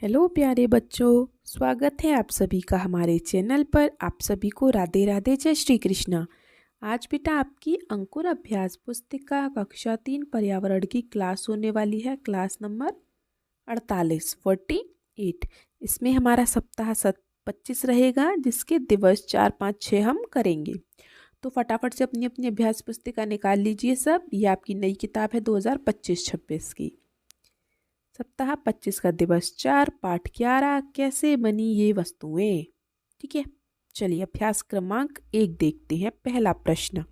Hello प्यारे बच्चों, स्वागत है आप सभी का हमारे चैनल पर। आप सभी को राधे राधे, जय श्री कृष्णा। आज बेटा आपकी अंकुर अभ्यास पुस्तिका कक्षा 3 पर्यावरण की क्लास होने वाली है, क्लास नंबर 48। इसमें हमारा सप्ताह 25 रहेगा, जिसके दिवस 4, 5, 6 हम करेंगे। तो फटाफट से अपनी अपनी अभ्यास पुस्तिका निकाल लीजिए सब। ये आपकी नई किताब है 2025-26 की। सप्ताह 25 का दिवस 4, पाठ 11, कैसे बनी ये वस्तुएं। ठीक है, चलिए अभ्यास क्रमांक 1 देखते हैं। पहला प्रश्न,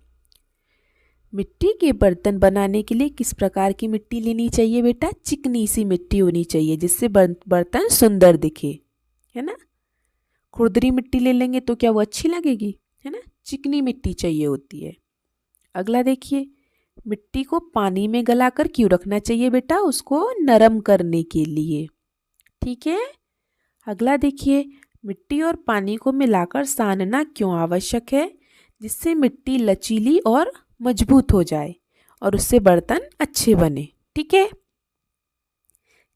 मिट्टी के बर्तन बनाने के लिए किस प्रकार की मिट्टी लेनी चाहिए बेटा? चिकनी सी मिट्टी होनी चाहिए, जिससे बर्तन सुंदर दिखे, है ना। खुरदरी मिट्टी ले लेंगे तो क्या वो अच्छी लगेगी, है ना। चिकनी मिट्टी चाहिए होती है। अगला देखिए, मिट्टी को पानी में गलाकर क्यों रखना चाहिए बेटा? उसको नरम करने के लिए। ठीक है। अगला देखिए, मिट्टी और पानी को मिलाकर सानना क्यों आवश्यक है? जिससे मिट्टी लचीली और मजबूत हो जाए और उससे बर्तन अच्छे बने। ठीक है।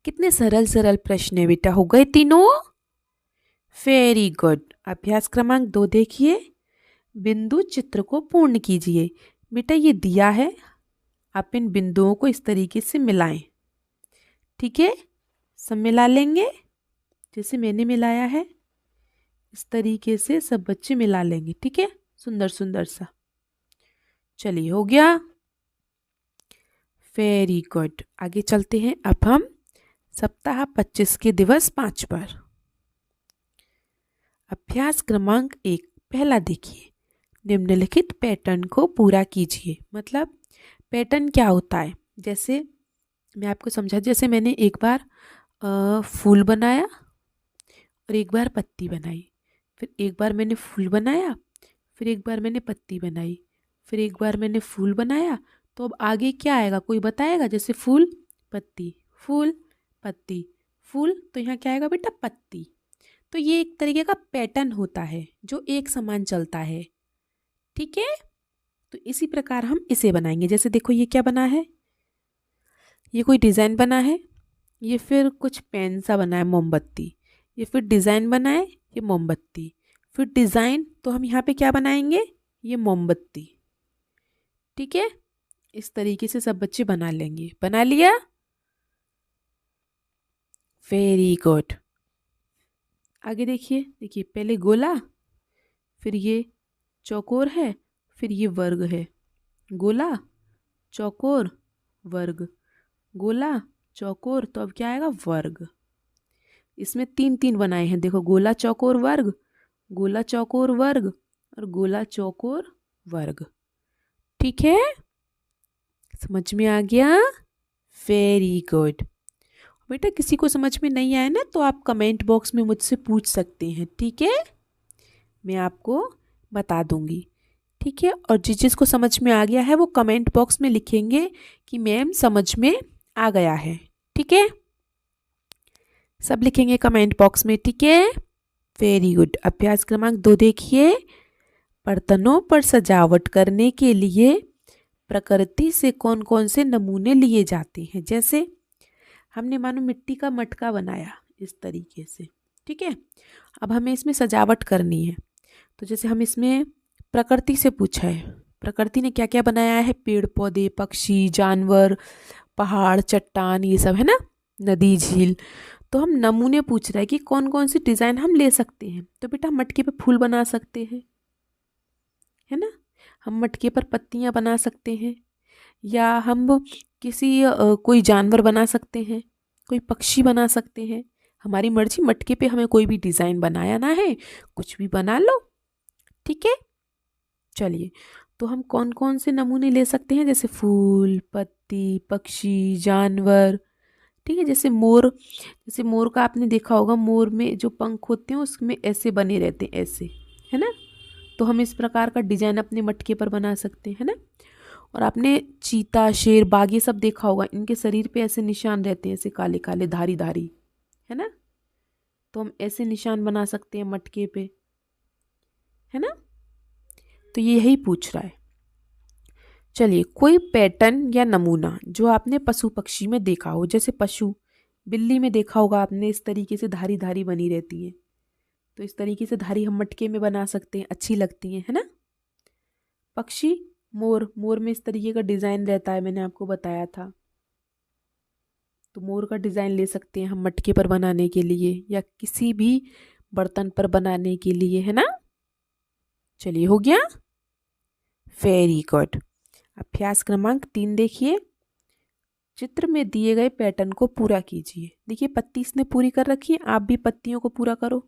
कितने सरल सरल प्रश्न है बेटा, हो गए तीनों। Very good. अभ्यास क्रमांक 2 देखिए, बिंदु चित्र को पूर्ण कीजिए। बेटा ये दिया है, आप इन बिंदुओं को इस तरीके से मिलाएं। ठीक है, सब मिला लेंगे जैसे मैंने मिलाया है। इस तरीके से सब बच्चे मिला लेंगे। ठीक है, सुंदर सुंदर सा। चलिए, हो गया। Very good. आगे चलते हैं अब हम सप्ताह 25 के दिवस 5 पर। अभ्यास क्रमांक 1 पहला देखिए, निम्नलिखित पैटर्न को पूरा कीजिए। मतलब पैटर्न क्या होता है, जैसे मैं आपको समझा। जैसे मैंने एक बार फूल बनाया और एक बार पत्ती बनाई, फिर एक बार मैंने फूल बनाया, फिर एक बार मैंने पत्ती बनाई, फिर एक बार मैंने फूल बनाया। तो अब आगे क्या आएगा, कोई बताएगा? जैसे फूल पत्ती, फूल पत्ती, फूल, तो यहाँ क्या आएगा बेटा? पत्ती। तो ये एक तरीके का पैटर्न होता है जो एक समान चलता है। ठीक है, तो इसी प्रकार हम इसे बनाएंगे। जैसे देखो, ये क्या बना है? ये कोई डिज़ाइन बना है। ये फिर कुछ पेन सा बना है, मोमबत्ती। ये फिर डिज़ाइन बना है, ये मोमबत्ती। फिर डिज़ाइन, तो हम यहाँ पे क्या बनाएंगे? ये मोमबत्ती। ठीक है, इस तरीके से सब बच्चे बना लेंगे। बना लिया? Very good. आगे देखिए, देखिए पहले गोला, फिर ये चौकोर है, फिर ये वर्ग है। गोला, चौकोर, वर्ग, गोला, चौकोर, तो अब क्या आएगा? वर्ग। इसमें 3-3 बनाए हैं। देखो, गोला चौकोर वर्ग, गोला चौकोर वर्ग और गोला चौकोर वर्ग। ठीक है, समझ में आ गया? Very good. बेटा किसी को समझ में नहीं आया ना, तो आप कमेंट बॉक्स में मुझसे पूछ सकते हैं। ठीक है, मैं आपको बता दूंगी। ठीक है, और जिसको समझ में आ गया है वो कमेंट बॉक्स में लिखेंगे कि मैम समझ में आ गया है। ठीक है, सब लिखेंगे कमेंट बॉक्स में। ठीक है, वेरी गुड। अभ्यास क्रमांक 2 देखिए, बर्तनों पर सजावट करने के लिए प्रकृति से कौन कौन से नमूने लिए जाते हैं। जैसे हमने मानो मिट्टी का मटका बनाया इस तरीके से। ठीक है, अब हमें इसमें सजावट करनी है, तो जैसे हम इसमें प्रकृति से पूछा है, प्रकृति ने क्या क्या बनाया है? पेड़ पौधे, पक्षी, जानवर, पहाड़, चट्टान, ये सब है ना, नदी, झील। तो हम नमूने पूछ रहे हैं कि कौन कौन सी डिज़ाइन हम ले सकते हैं। तो बेटा मटके पे फूल बना सकते हैं, है ना। हम मटके पर पत्तियां बना सकते हैं, या हम किसी कोई जानवर बना सकते हैं, कोई पक्षी बना सकते हैं। हमारी मर्जी, मटके पे हमें कोई भी डिज़ाइन बनाया ना है, कुछ भी बना लो। ठीक है, चलिए, तो हम कौन कौन से नमूने ले सकते हैं? जैसे फूल, पत्ती, पक्षी, जानवर। ठीक है, जैसे मोर, जैसे मोर का आपने देखा होगा, मोर में जो पंख होते हैं उसमें ऐसे बने रहते हैं, ऐसे, है ना। तो हम इस प्रकार का डिजाइन अपने मटके पर बना सकते हैं, है ना। और आपने चीता, शेर, बाघ ये सब देखा होगा, इनके शरीर पे ऐसे निशान रहते हैं, ऐसे काले काले धारी धारी, है ना। तो हम ऐसे निशान बना सकते हैं मटके पे, है ना। तो ये यही पूछ रहा है। चलिए, कोई पैटर्न या नमूना जो आपने पशु पक्षी में देखा हो। जैसे पशु, बिल्ली में देखा होगा आपने, इस तरीके से धारी धारी बनी रहती है। तो इस तरीके से धारी हम मटके में बना सकते हैं, अच्छी लगती है ना। पक्षी, मोर, मोर में इस तरीके का डिज़ाइन रहता है, मैंने आपको बताया था। तो मोर का डिज़ाइन ले सकते हैं हम मटके पर बनाने के लिए या किसी भी बर्तन पर बनाने के लिए, है ना। चलिए, हो गया। Very good. अभ्यास क्रमांक 3 देखिए। चित्र में दिए गए पैटर्न को पूरा कीजिए। देखिए पत्ती इसने पूरी कर रखी है, आप भी पत्तियों को पूरा करो।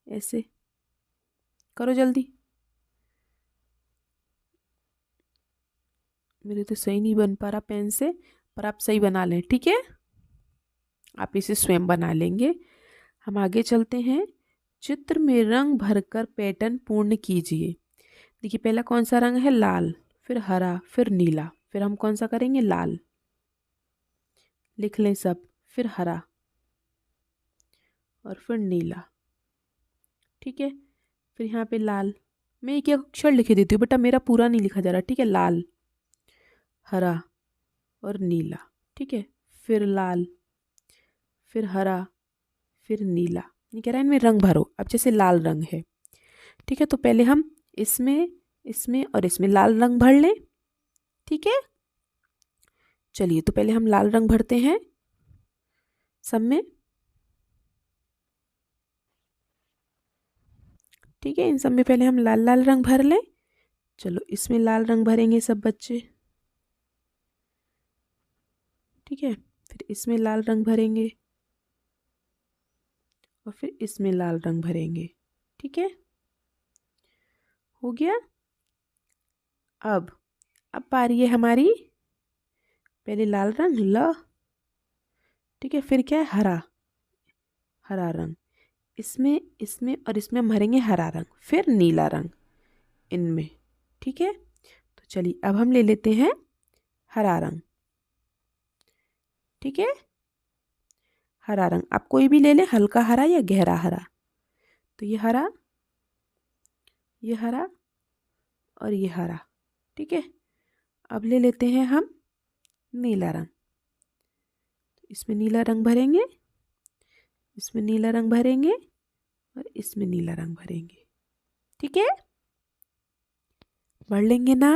ऐसे करो जल्दी। मेरे तो सही नहीं बन पा रहा पेन से, पर आप सही बना लें, ठीक है। आप इसे स्वयं बना लेंगे। हम आगे चलते हैं। चित्र में रंग भरकर पैटर्न पूर्ण कीजिए। देखिए पहला कौन सा रंग है, लाल, फिर हरा, फिर नीला, फिर हम कौन सा करेंगे, लाल। लिख लें सब, फिर हरा और फिर नीला, ठीक है। फिर यहाँ पे लाल, मैं एक अक्षर लिख देती हूँ बेटा, मेरा पूरा नहीं लिखा जा रहा, ठीक है। लाल, हरा और नीला, ठीक है। फिर लाल, फिर हरा, फिर नीला। ये कह रहा है इनमें रंग भरो। अब जैसे लाल रंग है, ठीक है, तो पहले हम इसमें, इसमें और इसमें लाल रंग भर लें, ठीक है। चलिए, तो पहले हम लाल रंग भरते हैं सब में, ठीक है। इन सब में पहले हम लाल लाल रंग भर लें। चलो, इसमें लाल रंग भरेंगे सब बच्चे, ठीक है। फिर इसमें लाल रंग भरेंगे और फिर इसमें लाल रंग भरेंगे, ठीक है। हो गया। अब पारी है हमारी, पहले लाल रंग ल, ठीक है। फिर क्या है, हरा, हरा रंग। इसमें, इसमें और इसमें हम भरेंगे हरा रंग, फिर नीला रंग इनमें, ठीक है। तो चलिए, अब हम ले लेते हैं हरा रंग, ठीक है। हरा रंग आप कोई भी ले लें, हल्का हरा या गहरा हरा। तो ये हरा, ये हरा और ये हरा, ठीक है। अब ले लेते हैं हम नीला रंग। इसमें नीला रंग भरेंगे, इसमें नीला रंग भरेंगे और इसमें नीला रंग भरेंगे, ठीक है। भर लेंगे ना।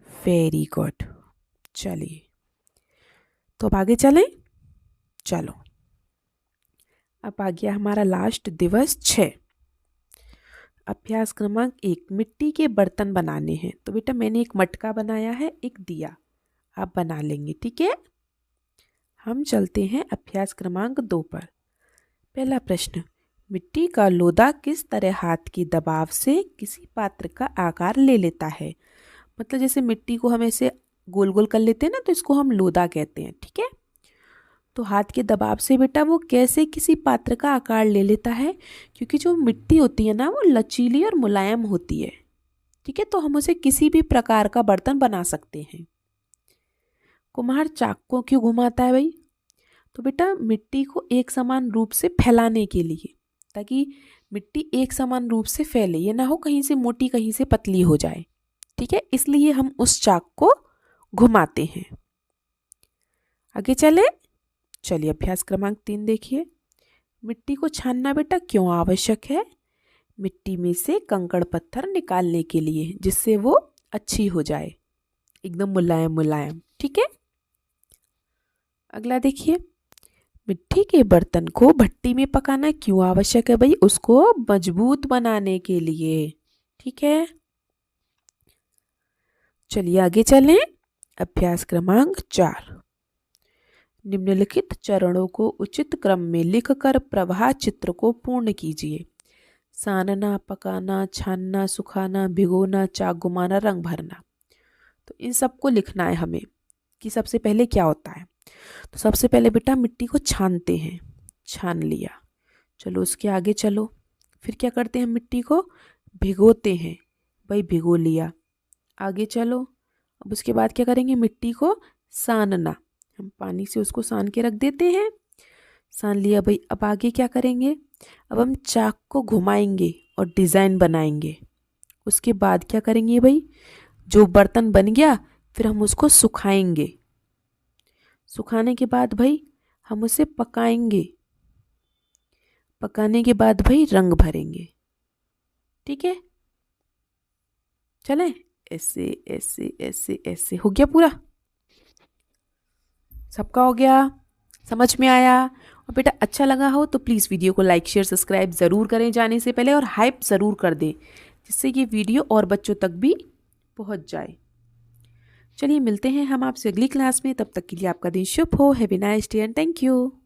Very good. चलिए, तो अब आगे चलें। चलो, अब आ गया हमारा लास्ट दिवस 6। अभ्यास क्रमांक 1, मिट्टी के बर्तन बनाने हैं। तो बेटा मैंने एक मटका बनाया है, एक दिया, आप बना लेंगे, ठीक है। हम चलते हैं अभ्यास क्रमांक 2 पर। पहला प्रश्न, मिट्टी का लोदा किस तरह हाथ के दबाव से किसी पात्र का आकार ले लेता है। मतलब जैसे मिट्टी को हम ऐसे गोल गोल कर लेते हैं ना, तो इसको हम लोदा कहते हैं, ठीक है। तो हाथ के दबाव से बेटा वो कैसे किसी पात्र का आकार ले लेता है, क्योंकि जो मिट्टी होती है ना, वो लचीली और मुलायम होती है, ठीक है। तो हम उसे किसी भी प्रकार का बर्तन बना सकते हैं। कुम्हार चाक को क्यों घुमाता है भाई, तो बेटा मिट्टी को एक समान रूप से फैलाने के लिए, ताकि मिट्टी एक समान रूप से फैले, ये ना हो कहीं से मोटी कहीं से पतली हो जाए, ठीक है। इसलिए हम उस चाक को घुमाते हैं। आगे चले। चलिए, अभ्यास क्रमांक 3 देखिए। मिट्टी को छानना बेटा क्यों आवश्यक है। मिट्टी में से कंकड़ पत्थर निकालने के लिए, जिससे वो अच्छी हो जाए, एकदम मुलायम मुलायम, ठीक है। अगला देखिए, मिट्टी के बर्तन को भट्टी में पकाना क्यों आवश्यक है भाई, उसको मजबूत बनाने के लिए, ठीक है। चलिए आगे चलें। अभ्यास क्रमांक 4, निम्नलिखित चरणों को उचित क्रम में लिखकर प्रवाह चित्र को पूर्ण कीजिए। सानना, पकाना, छानना, सुखाना, भिगोना, चाक घुमाना, रंग भरना। तो इन सबको लिखना है हमें कि सबसे पहले क्या होता है। तो सबसे पहले बेटा मिट्टी को छानते हैं, छान लिया। चलो उसके आगे चलो, फिर क्या करते हैं, मिट्टी को भिगोते हैं, भाई भिगो लिया। आगे चलो, अब उसके बाद क्या करेंगे, मिट्टी को सानना, हम पानी से उसको सान के रख देते हैं, सान लिया भाई। अब आगे क्या करेंगे, अब हम चाक को घुमाएंगे और डिज़ाइन बनाएंगे। उसके बाद क्या करेंगे भाई, जो बर्तन बन गया फिर हम उसको सुखाएंगे। सुखाने के बाद भाई हम उसे पकाएंगे, पकाने के बाद भाई रंग भरेंगे। ठीक है, चलें? ऐसे ऐसे ऐसे ऐसे हो गया पूरा, सबका हो गया, समझ में आया? और बेटा अच्छा लगा हो तो प्लीज़ वीडियो को लाइक शेयर सब्सक्राइब ज़रूर करें जाने से पहले, और हाइप ज़रूर कर दें जिससे ये वीडियो और बच्चों तक भी पहुंच जाए। चलिए मिलते हैं हम आपसे अगली क्लास में, तब तक के लिए आपका दिन शुभ हो। Have a nice day and thank you.